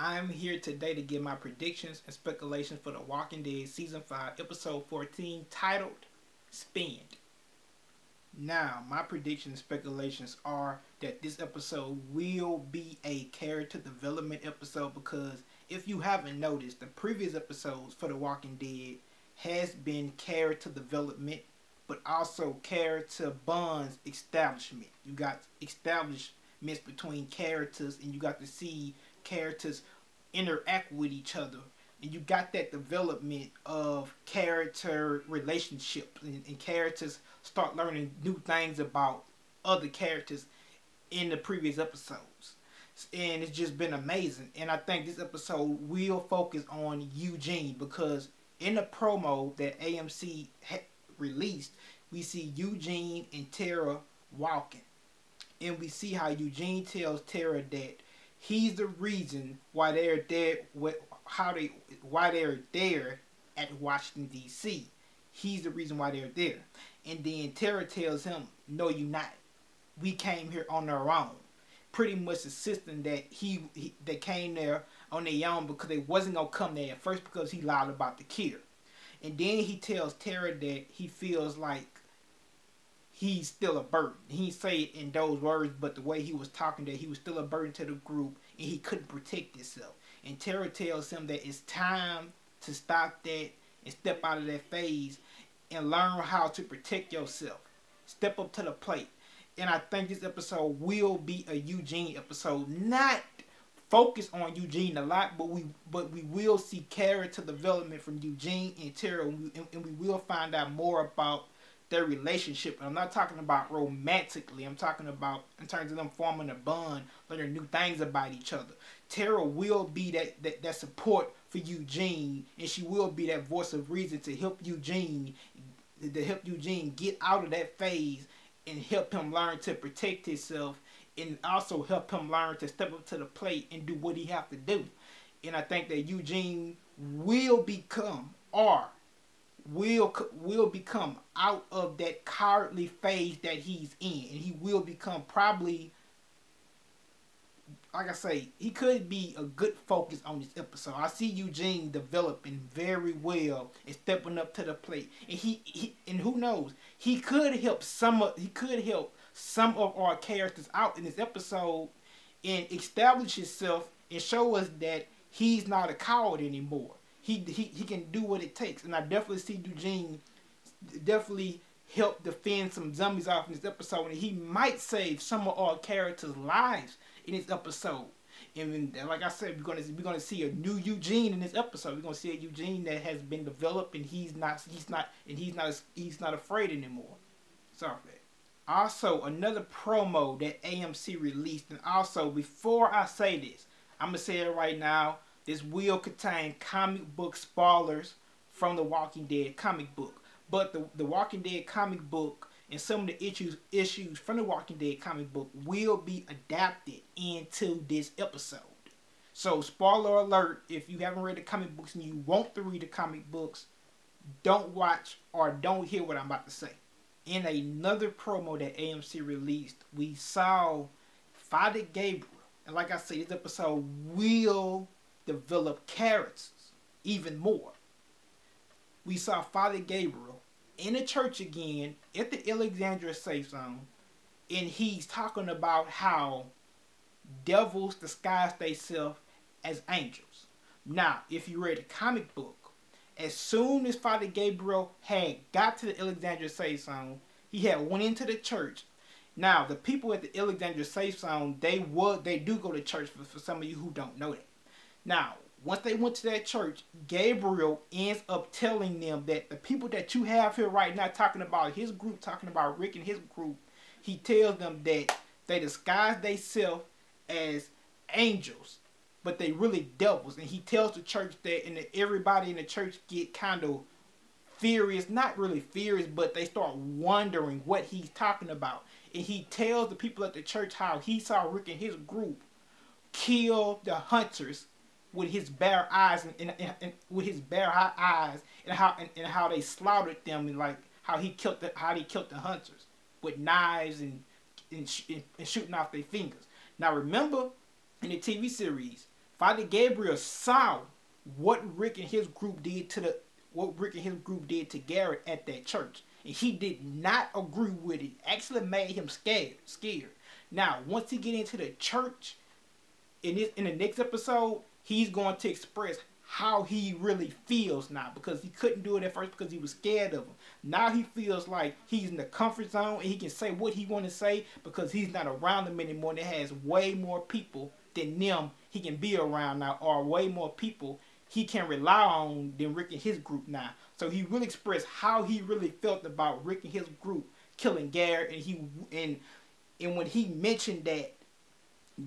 I'm here today to give my predictions and speculations for The Walking Dead Season 5, Episode 14, titled Spend. Now, my predictions and speculations are that this episode will be a character development episode because if you haven't noticed, the previous episodes for The Walking Dead has been character development, but also character bonds establishment. You got establishments between characters and you got to see characters interact with each other, and you got that development of character relationships, and characters start learning new things about other characters in the previous episodes, and it's just been amazing. And I think this episode will focus on Eugene because in the promo that AMC released, we see Eugene and Tara walking, and we see how Eugene tells Tara that he's the reason why they're there, why they're there at Washington D.C. He's the reason why they're there. And then Tara tells him, "No, you're not. We came here on our own." Pretty much insisting that they came there on their own because they wasn't gonna come there at first because he lied about the cure. And then he tells Tara that he feels like he's still a burden. He didn't say it in those words, but the way he was talking, that he was still a burden to the group and he couldn't protect himself. And Tara tells him that it's time to stop that and step out of that phase and learn how to protect yourself. Step up to the plate. And I think this episode will be a Eugene episode. Not focus on Eugene a lot, but we will see character development from Eugene and Tara, and we will find out more about their relationship. And I'm not talking about romantically. I'm talking about in terms of them forming a bond, learning new things about each other. Tara will be that support for Eugene, and she will be that voice of reason to help Eugene get out of that phase and help him learn to protect himself, and also help him learn to step up to the plate and do what he have to do. And I think that Eugene will become out of that cowardly phase that he's in, and he will become probably, like I say, he could be a good focus on this episode. I see Eugene developing very well and stepping up to the plate, and and who knows, he could help some of our characters out in this episode and establish himself and show us that he's not a coward anymore. He can do what it takes, and I definitely see Eugene definitely help defend some zombies off in this episode, and he might save some of our characters' lives in this episode. And like I said, we're gonna see a new Eugene in this episode. We're gonna see a Eugene that has been developed, and he's not afraid anymore. Sorry for that. Also, another promo that AMC released, and also before I say this, I'm gonna say it right now. This will contain comic book spoilers from the Walking Dead comic book. But the Walking Dead comic book and some of the issues from the Walking Dead comic book will be adapted into this episode. So spoiler alert, if you haven't read the comic books and you want to read the comic books, don't watch or don't hear what I'm about to say. In another promo that AMC released, we saw Father Gabriel. And like I said, this episode will develop characters even more. We saw Father Gabriel in the church again at the Alexandria Safe Zone, and he's talking about how devils disguise themselves as angels. Now, if you read the comic book, as soon as Father Gabriel had got to the Alexandria Safe Zone, he had went into the church. Now, the people at the Alexandria Safe Zone, they do go to church, for some of you who don't know that. Now, once they went to that church, Gabriel ends up telling them that the people that you have here right now, talking about his group, talking about Rick and his group, he tells them that they disguise themselves as angels, but they really devils. And he tells the church that, and everybody in the church get kind of furious, not really furious, but they start wondering what he's talking about. And he tells the people at the church how he saw Rick and his group kill the hunters with his bare eyes, and with his bare eyes, and how they slaughtered them, and like how he killed the hunters with knives and shooting off their fingers. Now remember, in the TV series, Father Gabriel saw what Rick and his group did to Garrett at that church, and he did not agree with it. Actually, made him scared. Now, once he get into the church in the next episode, he's going to express how he really feels now, because he couldn't do it at first because he was scared of him. Now he feels like he's in the comfort zone and he can say what he want to say because he's not around them anymore. And it has way more people than them he can be around now, or way more people he can rely on than Rick and his group now. So he really expressed how he really felt about Rick and his group killing Garrett, and when he mentioned that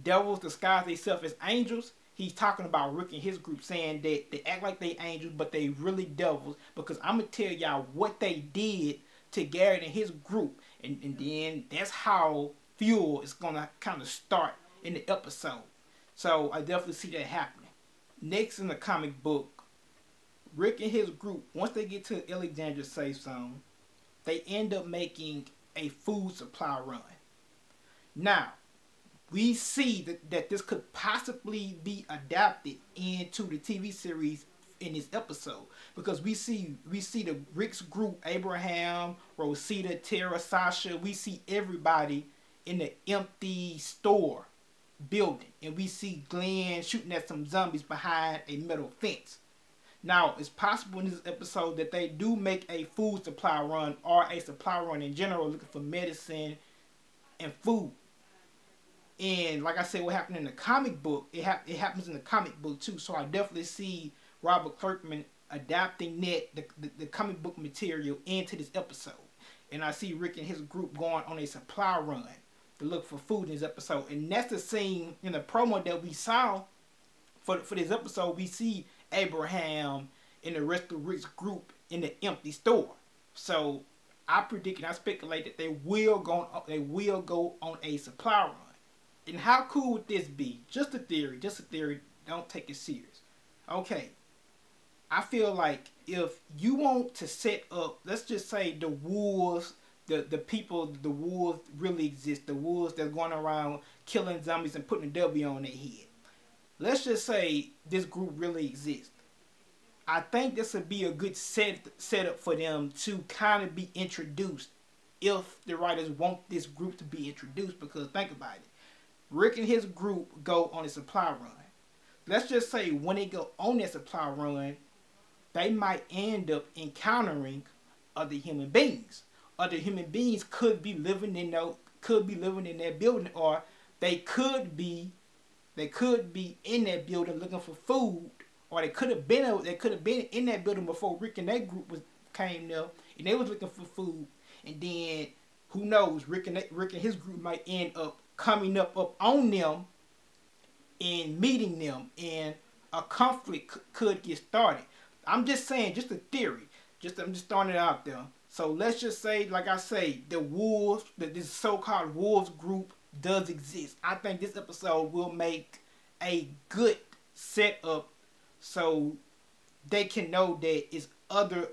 devils disguise themselves as angels, he's talking about Rick and his group, saying that they act like they angels, but they really devils. Because I'm going to tell y'all what they did to Garrett and his group. And then that's how Fuel is going to kind of start in the episode. So I definitely see that happening. Next in the comic book, Rick and his group, once they get to Alexandria Safe Zone, they end up making a food supply run. Now, we see that this could possibly be adapted into the TV series in this episode, because we see the Rick's group, Abraham, Rosita, Tara, Sasha. We see everybody in the empty store building, and we see Glenn shooting at some zombies behind a metal fence. Now, it's possible in this episode that they do make a food supply run, or a supply run in general, looking for medicine and food. And like I said, what happened in the comic book, it happens in the comic book too. So I definitely see Robert Kirkman adapting the comic book material into this episode. And I see Rick and his group going on a supply run to look for food in this episode. And that's the scene in the promo that we saw for this episode. We see Abraham and the rest of Rick's group in the empty store. So I predict and I speculate that they will go on a supply run. And how cool would this be? Just a theory. Don't take it serious. Okay. I feel like if you want to set up, let's just say the wolves, the wolves really exist. The wolves that's going around killing zombies and putting a W on their head. Let's just say this group really exists. I think this would be a good setup for them to kind of be introduced, if the writers want this group to be introduced. Because think about it. Rick and his group go on a supply run. Let's just say when they go on that supply run, they might end up encountering other human beings. Other human beings could be living in that building, or they could be in that building looking for food, or they could have been in that building before Rick and that group came there and they was looking for food. And then who knows, Rick and his group might end up coming up on them and meeting them, and a conflict could get started. I'm just saying, just a theory. I'm just throwing it out there. So let's just say, like I say, this so-called wolves group does exist. I think this episode will make a good setup so they can know that it's other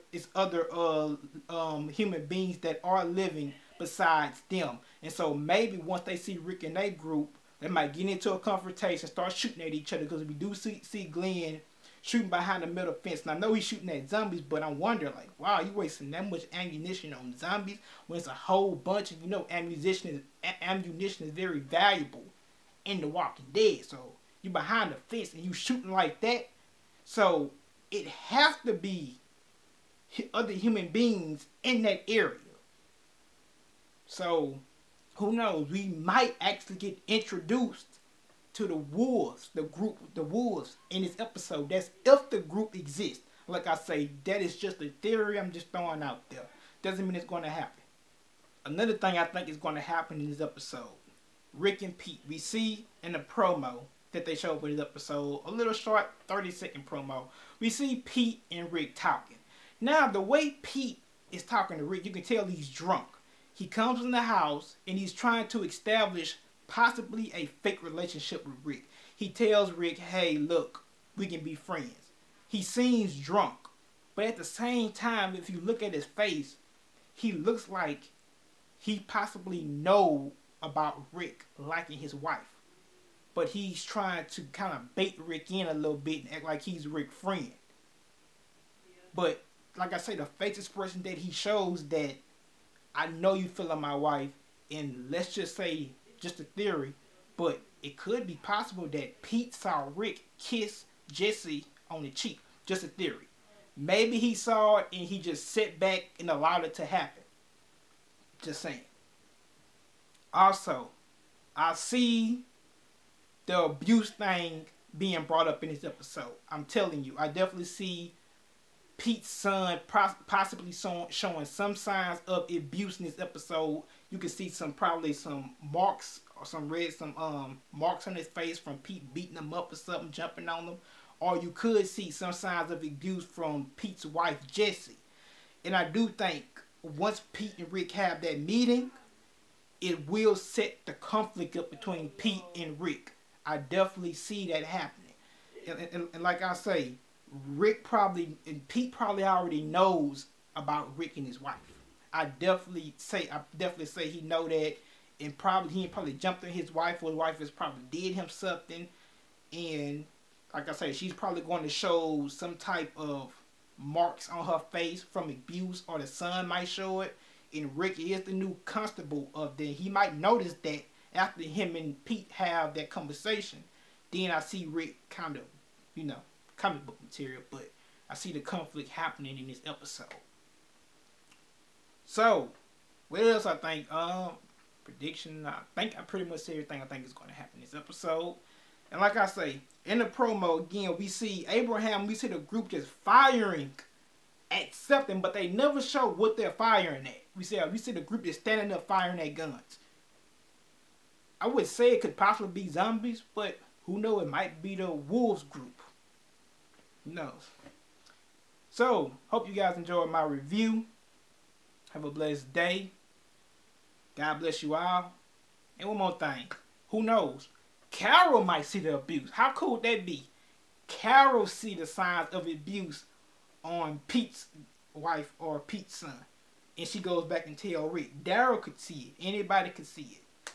human beings that are living besides them. And so maybe once they see Rick and their group, they might get into a confrontation, start shooting at each other, because we do see Glenn shooting behind the metal fence. And I know he's shooting at zombies, but I'm wondering, like, wow, you wasting that much ammunition on zombies when it's a whole bunch of, ammunition is very valuable in The Walking Dead. So you behind the fence and you shooting like that. So it has to be other human beings in that area. So who knows? We might actually get introduced to the wolves, the wolves in this episode. That's if the group exists. Like I say, that is just a theory I'm just throwing out there. Doesn't mean it's going to happen. Another thing I think is going to happen in this episode, Rick and Pete. We see in the promo that they show up in this episode, a little short 30-second promo, we see Pete and Rick talking. Now, the way Pete is talking to Rick, you can tell he's drunk. He comes in the house and he's trying to establish possibly a fake relationship with Rick. He tells Rick, hey, look, we can be friends. He seems drunk, but at the same time, if you look at his face, he looks like he possibly know about Rick liking his wife. but he's trying to kind of bait Rick in a little bit and act like he's Rick's friend. But like I say, the face expression that he shows that I know you feeling my wife, and let's just say, just a theory, but it could be possible that Pete saw Rick kiss Jesse on the cheek. Just a theory. Maybe he saw it and he just sat back and allowed it to happen. Just saying. Also, I see the abuse thing being brought up in this episode. I'm telling you, I definitely see Pete's son possibly showing some signs of abuse in this episode. You can see probably some marks or some marks on his face from Pete beating him up or something, jumping on him. Or you could see some signs of abuse from Pete's wife, Jessie. And I do think once Pete and Rick have that meeting, it will set the conflict up between Pete and Rick. I definitely see that happening. And like I say, Pete probably already knows about Rick and his wife. I definitely say he know that, and he probably jumped on his wife, or his wife has probably did him something, and like I say, she's probably going to show some type of marks on her face from abuse, or the son might show it. And Rick is the new constable of them. He might notice that after him and Pete have that conversation. Then I see Rick kind of, comic book material, but I see the conflict happening in this episode. So, what else I think? Prediction. I think I pretty much said everything I think is going to happen in this episode. And like I say, in the promo, again, we see Abraham, we see the group just firing at something, but they never show what they're firing at. We see the group just standing up firing at guns. I would say it could possibly be zombies, but who knows? It might be the Wolves group. Who knows? So, hope you guys enjoyed my review. Have a blessed day. God bless you all. And one more thing. Who knows? Carol might see the abuse. How cool would that be? Carol see the signs of abuse on Pete's wife or Pete's son. And she goes back and tell Rick. Daryl could see it. Anybody could see it.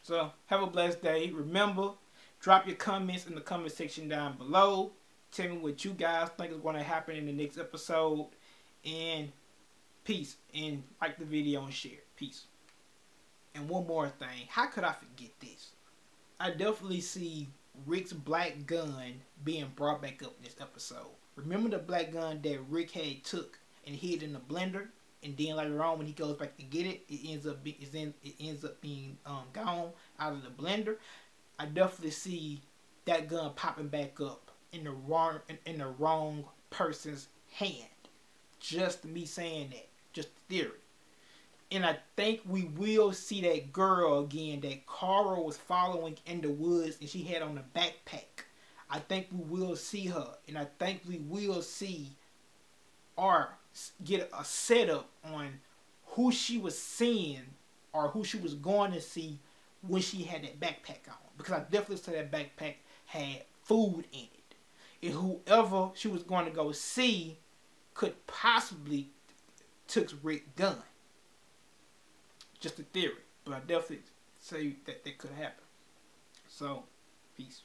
So, have a blessed day. Remember, drop your comments in the comment section down below. Tell me what you guys think is going to happen in the next episode. And peace. And like the video and share. Peace. And one more thing. How could I forget this? I definitely see Rick's black gun being brought back up in this episode. Remember the black gun that Rick had took and hid in the blender, and then later on when he goes back to get it, it ends up being gone out of the blender. I definitely see that gun popping back up in the wrong person's hand. Just me saying that, just theory. And I think we will see that girl again that Carl was following in the woods and she had on a backpack. I think we will see her. And I think we will see or get a setup on who she was seeing or who she was going to see when she had that backpack on. Because I definitely saw that backpack had food in it. And whoever she was going to go see could possibly took Rick's gun. Just a theory, but I definitely say that could happen. So, peace.